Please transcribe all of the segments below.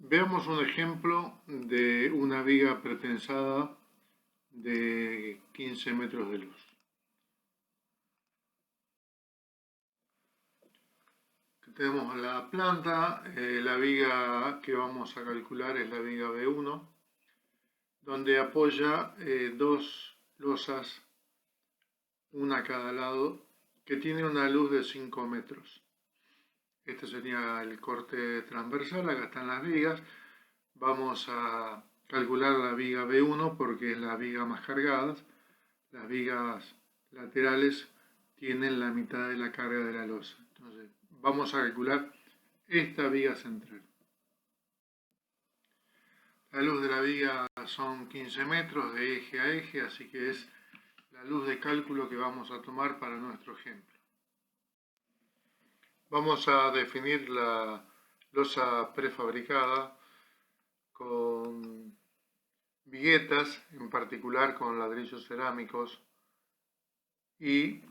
Veamos un ejemplo de una viga pretensada de 15 metros de luz. Tenemos la planta, la viga que vamos a calcular es la viga B1, donde apoya dos losas, una a cada lado, que tiene una luz de 5 metros. Este sería el corte transversal, acá están las vigas. Vamos a calcular la viga B1 porque es la viga más cargada. Las vigas laterales tienen la mitad de la carga de la losa. Entonces, vamos a calcular esta viga central. La luz de la viga son 15 metros de eje a eje, así que es la luz de cálculo que vamos a tomar para nuestro ejemplo. Vamos a definir la losa prefabricada con viguetas, en particular con ladrillos cerámicos, y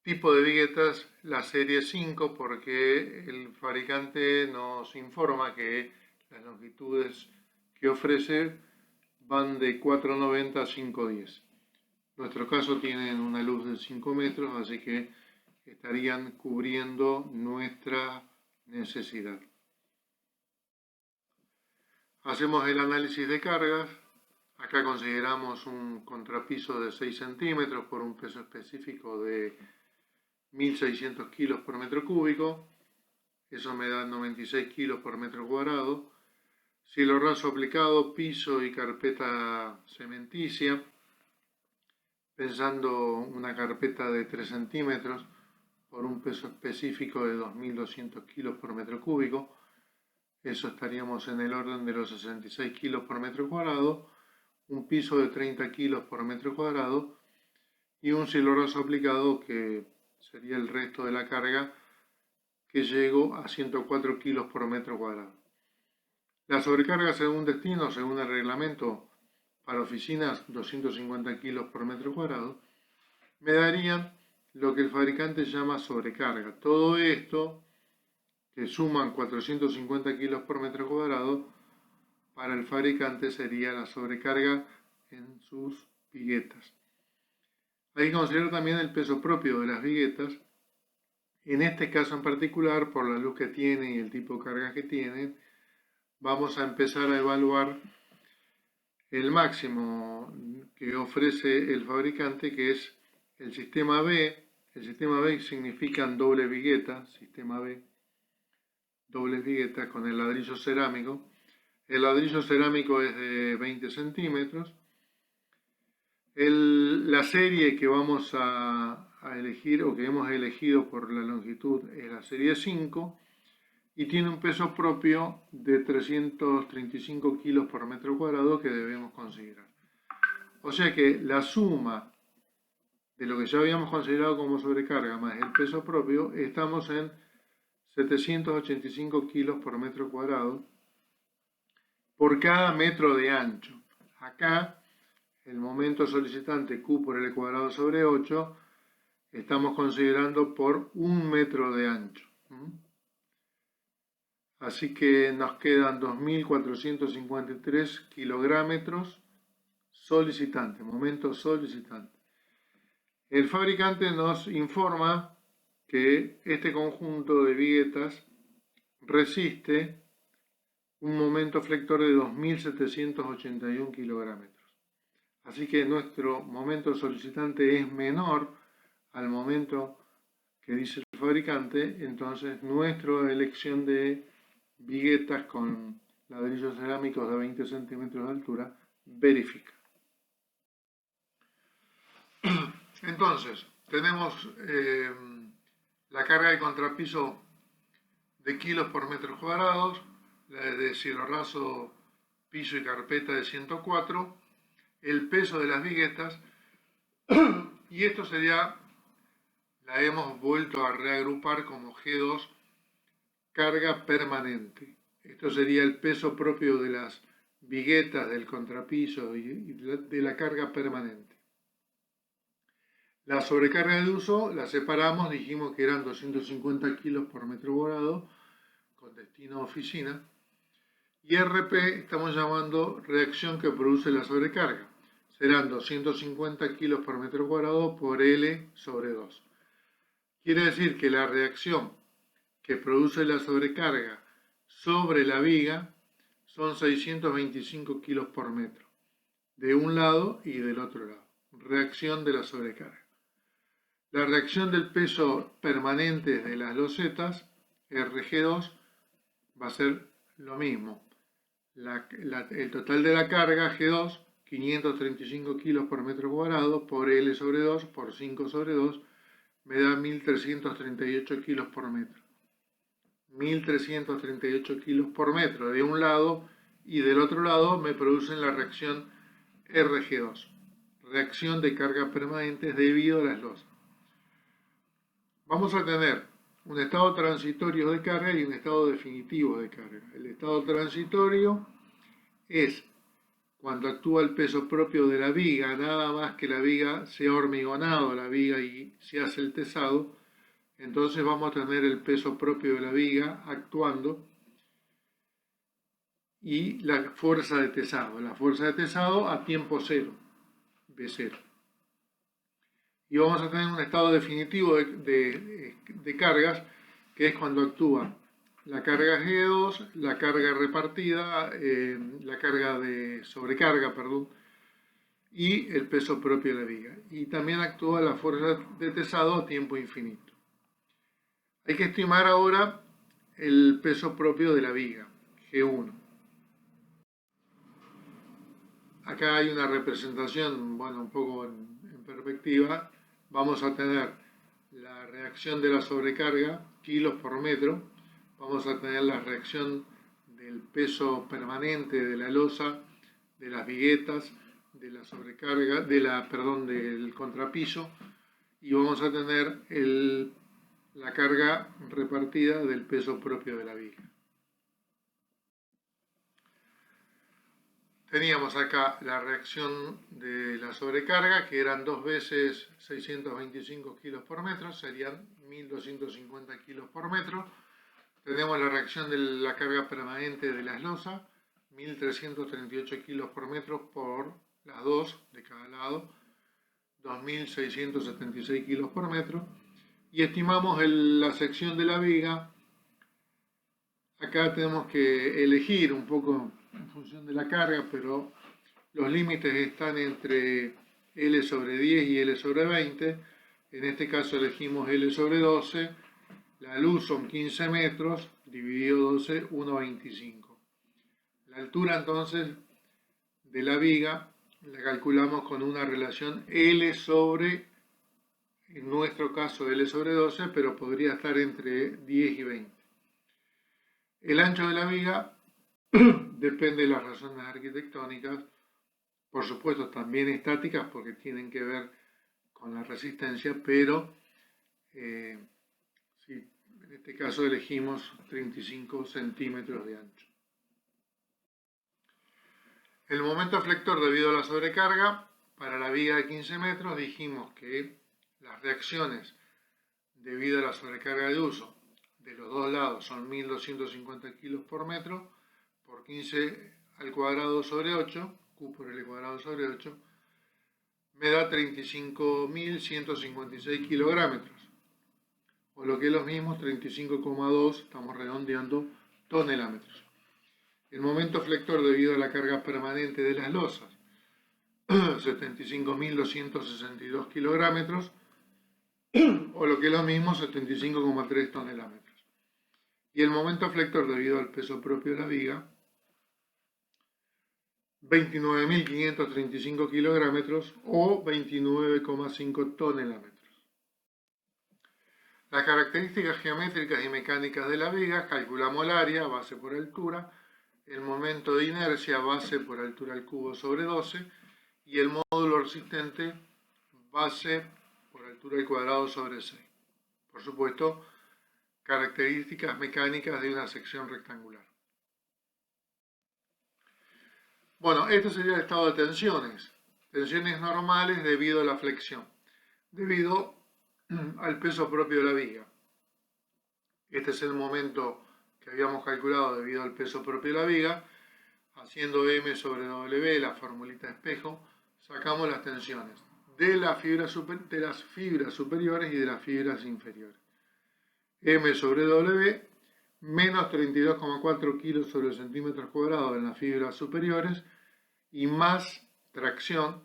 tipo de viguetas la serie 5 porque el fabricante nos informa que las longitudes que ofrece van de 490 a 510. En nuestro caso tienen una luz de 5 metros, así que estarían cubriendo nuestra necesidad. Hacemos el análisis de cargas. Acá consideramos un contrapiso de 6 centímetros por un peso específico de 1600 kilos por metro cúbico. Eso me da 96 kilos por metro cuadrado. Cielo raso aplicado, piso y carpeta cementicia. Pensando una carpeta de 3 centímetros por un peso específico de 2200 kilos por metro cúbico. Eso estaríamos en el orden de los 66 kilos por metro cuadrado, un piso de 30 kilos por metro cuadrado y un cielo raso aplicado que sería el resto de la carga que llegó a 104 kilos por metro cuadrado. La sobrecarga según destino, según el reglamento para oficinas, 250 kilos por metro cuadrado, me darían lo que el fabricante llama sobrecarga. Todo esto que suman 450 kilos por metro cuadrado, para el fabricante sería la sobrecarga en sus viguetas. Hay que considerar también el peso propio de las viguetas. En este caso en particular, por la luz que tienen y el tipo de carga que tienen, vamos a empezar a evaluar el máximo que ofrece el fabricante, que es el sistema B. El sistema B significa doble vigueta, sistema B, dobles viguetas con el ladrillo cerámico. El ladrillo cerámico es de 20 centímetros. La serie que vamos a elegir o que hemos elegido por la longitud es la serie 5 y tiene un peso propio de 335 kilos por metro cuadrado que debemos considerar. O sea que la suma de lo que ya habíamos considerado como sobrecarga más el peso propio, estamos en 785 kilos por metro cuadrado por cada metro de ancho. Acá el momento solicitante Q por L cuadrado sobre 8 estamos considerando por 1 metro de ancho. Así que nos quedan 2.453 kilográmetros solicitantes, momento solicitante. El fabricante nos informa que este conjunto de viguetas resiste un momento flector de 2.781 kilográmetros. Así que nuestro momento solicitante es menor al momento que dice el fabricante, entonces nuestra elección de viguetas con ladrillos cerámicos de 20 centímetros de altura verifica. Entonces, tenemos la carga de contrapiso de kilos por metros cuadrados, la de cielo raso, piso y carpeta de 104, el peso de las viguetas, y esto sería, la hemos vuelto a reagrupar como G2, carga permanente. Esto sería el peso propio de las viguetas, del contrapiso y de la carga permanente. La sobrecarga de uso la separamos, dijimos que eran 250 kilos por metro cuadrado, con destino a oficina. Y RP estamos llamando reacción que produce la sobrecarga. Serán 250 kilos por metro cuadrado por L sobre 2. Quiere decir que la reacción que produce la sobrecarga sobre la viga son 625 kilos por metro, de un lado y del otro lado. Reacción de la sobrecarga. La reacción del peso permanente de las losetas, RG2, va a ser lo mismo. El total de la carga, G2, 535 kilos por metro cuadrado, por L sobre 2, por 5 sobre 2, me da 1338 kilos por metro. 1338 kilos por metro de un lado, y del otro lado me producen la reacción RG2, reacción de carga permanente debido a las losas. Vamos a tener un estado transitorio de carga y un estado definitivo de carga. El estado transitorio es cuando actúa el peso propio de la viga, nada más que la viga se ha hormigonado la viga y se hace el tesado. Entonces vamos a tener el peso propio de la viga actuando y la fuerza de tesado a tiempo cero, V0. Y vamos a tener un estado definitivo de cargas, que es cuando actúa la carga G2, la carga repartida, la carga de sobrecarga, perdón, y el peso propio de la viga. Y también actúa la fuerza de tesado a tiempo infinito. Hay que estimar ahora el peso propio de la viga, G1. Acá hay una representación, bueno, un poco en perspectiva. Vamos a tener la reacción de la sobrecarga, kilos por metro. Vamos a tener la reacción del peso permanente de la losa, de las viguetas, de la sobrecarga, del contrapiso. Y vamos a tener la carga repartida del peso propio de la viga. Teníamos acá la reacción de la sobrecarga, que eran 2 veces 625 kilos por metro, serían 1250 kilos por metro. Tenemos la reacción de la carga permanente de las losas, 1338 kilos por metro por las dos de cada lado, 2676 kilos por metro. Y estimamos la sección de la viga. Acá tenemos que elegir un poco en función de la carga, pero los límites están entre L sobre 10 y L sobre 20. En este caso elegimos L sobre 12. La luz son 15 metros, dividido 12, 1,25. La altura entonces de la viga la calculamos con una relación L sobre, en nuestro caso L sobre 12, pero podría estar entre 10 y 20. El ancho de la viga depende de las razones arquitectónicas, por supuesto también estáticas porque tienen que ver con la resistencia, pero sí, en este caso elegimos 35 centímetros de ancho. El momento flector debido a la sobrecarga, para la viga de 15 metros dijimos que las reacciones debido a la sobrecarga de uso de los dos lados son 1250 kilos por metro por 15 al cuadrado sobre 8, Q por L cuadrado sobre 8, me da 35.156 kilogramos, o lo que es lo mismo, 35,2, estamos redondeando, tonelámetros. El momento flector debido a la carga permanente de las losas, 75.262 kilogramos, o lo que es lo mismo, 75,3 tonelámetros. Y el momento flector debido al peso propio de la viga, 29.535 kilogramos o 29,5 tonelámetros. Las características geométricas y mecánicas de la viga: calculamos el área, base por altura, el momento de inercia, base por altura al cubo sobre 12, y el módulo resistente, base por altura al cuadrado sobre 6. Por supuesto, características mecánicas de una sección rectangular. Bueno, este sería el estado de tensiones. Tensiones normales debido a la flexión, debido al peso propio de la viga. Este es el momento que habíamos calculado debido al peso propio de la viga, haciendo M sobre W, la formulita de espejo, sacamos las tensiones de las fibras superiores y de las fibras inferiores. M sobre W menos 32,4 kilos sobre centímetros cuadrados en las fibras superiores y más tracción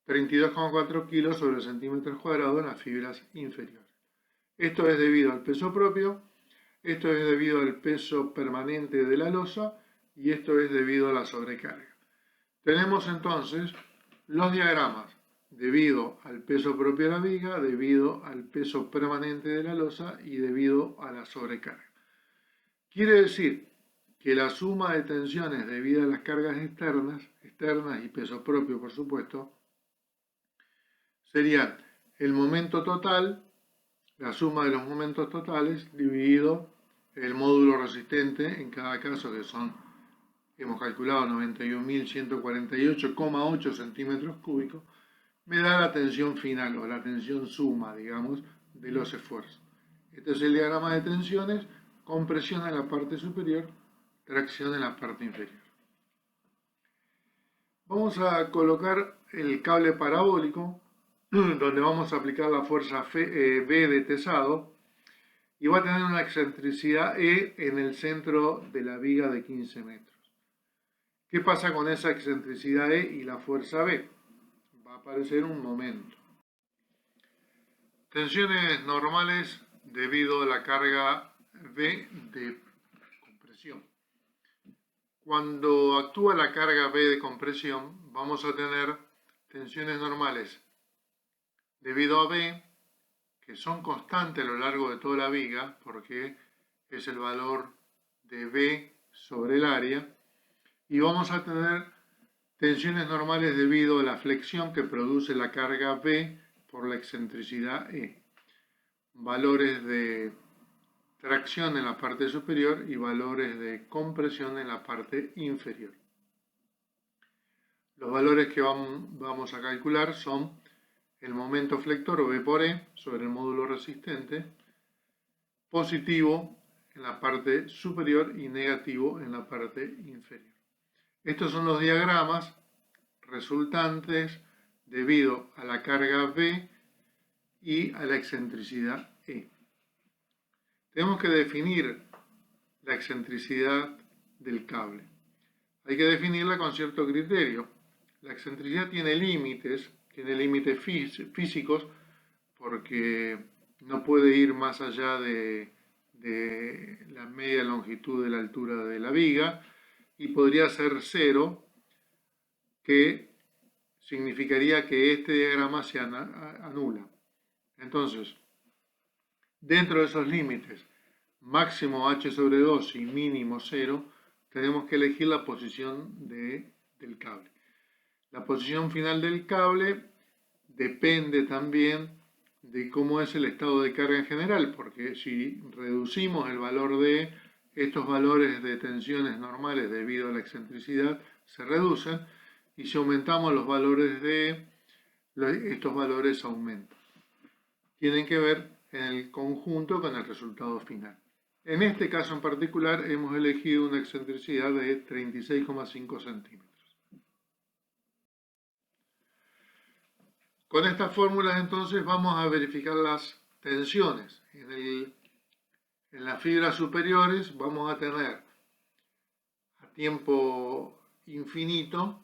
32,4 kilos sobre centímetros cuadrados en las fibras inferiores. Esto es debido al peso propio, esto es debido al peso permanente de la losa y esto es debido a la sobrecarga. Tenemos entonces los diagramas debido al peso propio de la viga, debido al peso permanente de la losa y debido a la sobrecarga. Quiere decir que la suma de tensiones debido a las cargas externas y peso propio, por supuesto, serían el momento total, la suma de los momentos totales, dividido el módulo resistente en cada caso, que hemos calculado 91.148,8 centímetros cúbicos, me da la tensión final o la tensión suma, digamos, de los esfuerzos. Este es el diagrama de tensiones, compresión en la parte superior, tracción en la parte inferior. Vamos a colocar el cable parabólico, donde vamos a aplicar la fuerza B de tesado, y va a tener una excentricidad E en el centro de la viga de 15 metros. ¿Qué pasa con esa excentricidad E y la fuerza B? Va a aparecer un momento. Tensiones normales debido a la carga B de compresión. Cuando actúa la carga B de compresión, vamos a tener tensiones normales debido a B, que son constantes a lo largo de toda la viga, porque es el valor de B sobre el área, y vamos a tener tensiones normales debido a la flexión que produce la carga B por la excentricidad E. Valores de tracción en la parte superior y valores de compresión en la parte inferior. Los valores que vamos a calcular son el momento flector B por E sobre el módulo resistente, positivo en la parte superior y negativo en la parte inferior. Estos son los diagramas resultantes debido a la carga B y a la excentricidad E. Tenemos que definir la excentricidad del cable. Hay que definirla con cierto criterio. La excentricidad tiene límites físicos, porque no puede ir más allá de la media longitud de la altura de la viga, y podría ser 0, que significaría que este diagrama se anula. Entonces, dentro de esos límites, máximo h sobre 2 y mínimo 0, tenemos que elegir la posición del cable. La posición final del cable depende también de cómo es el estado de carga en general, porque si reducimos el valor de estos valores de tensiones normales debido a la excentricidad, se reducen, y si aumentamos los valores de estos valores aumentan. Tienen que ver en el conjunto con el resultado final. En este caso en particular hemos elegido una excentricidad de 36,5 centímetros. Con estas fórmulas entonces vamos a verificar las tensiones. En las fibras superiores vamos a tener a tiempo infinito,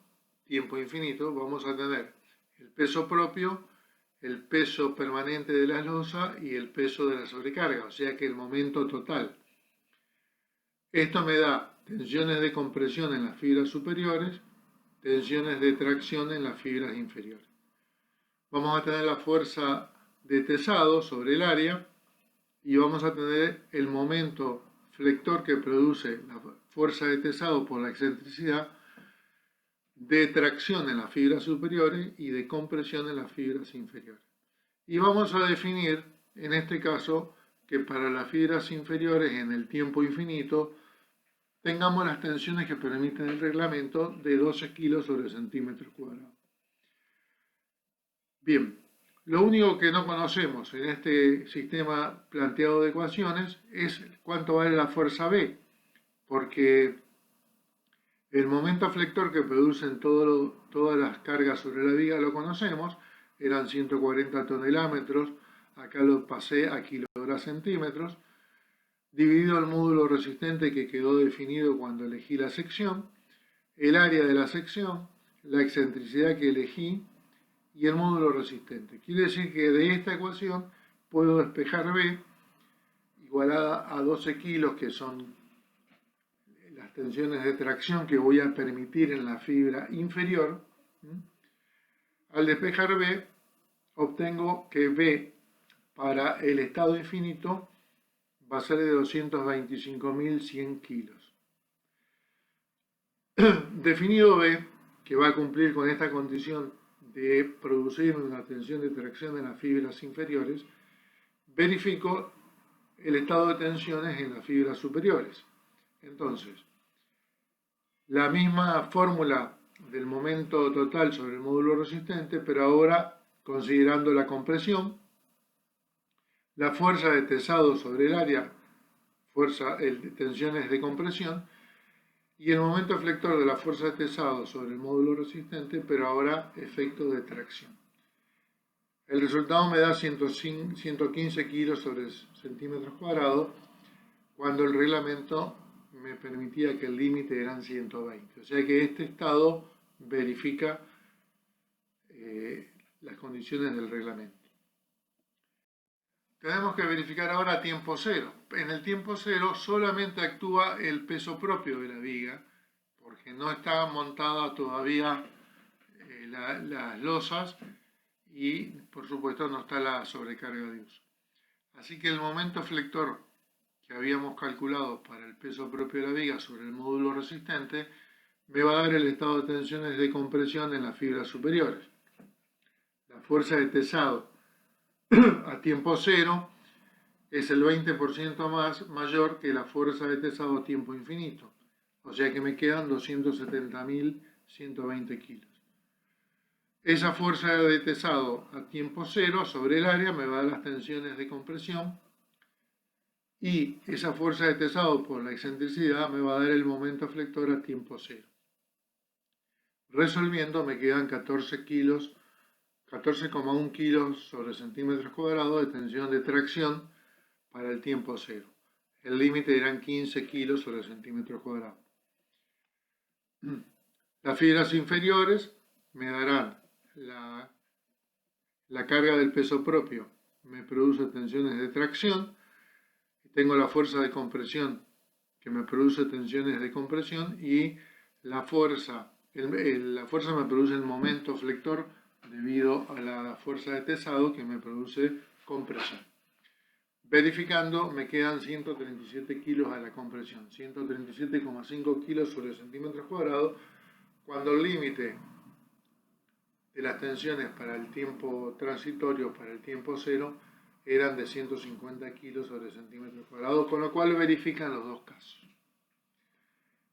vamos a tener el peso propio, el peso permanente de la losa y el peso de la sobrecarga, o sea que el momento total. Esto me da tensiones de compresión en las fibras superiores, tensiones de tracción en las fibras inferiores. Vamos a tener la fuerza de tesado sobre el área y vamos a tener el momento flector que produce la fuerza de tesado por la excentricidad, de tracción en las fibras superiores y de compresión en las fibras inferiores. Y vamos a definir, en este caso, que para las fibras inferiores en el tiempo infinito tengamos las tensiones que permiten el reglamento de 12 kilos sobre centímetros cuadrados. Bien, Lo único que no conocemos en este sistema planteado de ecuaciones es cuánto vale la fuerza B, porque el momento flector que producen todas las cargas sobre la viga lo conocemos, eran 140 tonelómetros, acá lo pasé a kilogramos centímetros, dividido el módulo resistente que quedó definido cuando elegí la sección, el área de la sección, la excentricidad que elegí y el módulo resistente. Quiere decir que de esta ecuación puedo despejar B igualada a 12 kilos, que son las tensiones de tracción que voy a permitir en la fibra inferior. Al despejar B, obtengo que B para el estado infinito va a ser de 225.100 kilos. Definido B, que va a cumplir con esta condición de producir una tensión de tracción en las fibras inferiores, verifico el estado de tensiones en las fibras superiores. Entonces, la misma fórmula del momento total sobre el módulo resistente, pero ahora considerando la compresión, la fuerza de tesado sobre el área, tensiones de compresión, y el momento flector de la fuerza de tesado sobre el módulo resistente, pero ahora efecto de tracción. El resultado me da 115 kilos sobre centímetros cuadrados, cuando el reglamento me permitía que el límite eran 120. O sea que este estado verifica las condiciones del reglamento. Tenemos que verificar ahora tiempo cero. En el tiempo cero solamente actúa el peso propio de la viga, porque no está montada todavía las losas y por supuesto no está la sobrecarga de uso. Así que el momento flector que habíamos calculado para el peso propio de la viga sobre el módulo resistente me va a dar el estado de tensiones de compresión en las fibras superiores. La fuerza de tesado a tiempo cero es el 20% mayor que la fuerza de tesado a tiempo infinito. O sea que me quedan 270.120 kilos. Esa fuerza de tesado a tiempo cero sobre el área me va a dar las tensiones de compresión, y esa fuerza de tesado por la excentricidad me va a dar el momento flector a tiempo cero. Resolviendo me quedan 14,1 kilos sobre centímetros cuadrados de tensión de tracción para el tiempo cero. El límite eran 15 kilos sobre centímetros cuadrados. Las fibras inferiores me darán la carga del peso propio, me produce tensiones de tracción, tengo la fuerza de compresión que me produce tensiones de compresión, y la fuerza me produce el momento flector debido a la fuerza de tesado que me produce compresión. Verificando me quedan 137 kilos a la compresión, 137,5 kilos sobre centímetros cuadrados, cuando el límite de las tensiones para el tiempo transitorio, para el tiempo cero, eran de 150 kilos sobre centímetros cuadrados, con lo cual verifican los dos casos.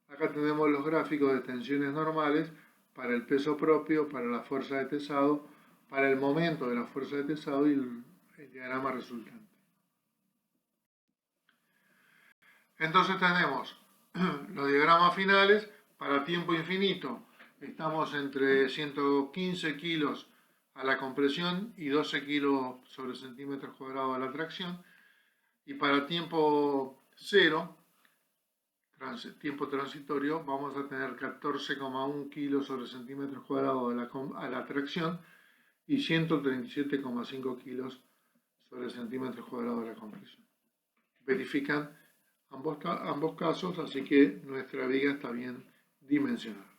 Acá tenemos los gráficos de tensiones normales para el peso propio, para la fuerza de tesado, para el momento de la fuerza de tesado y el diagrama resultante. Entonces tenemos los diagramas finales para tiempo infinito. Estamos entre 115 kilos a la compresión y 12 kilos sobre centímetros cuadrados a la tracción. Y para tiempo cero, tiempo transitorio, vamos a tener 14,1 kilos sobre centímetros cuadrados a la tracción y 137,5 kilos sobre centímetros cuadrados a la compresión. Verifican ambos casos, así que nuestra viga está bien dimensionada.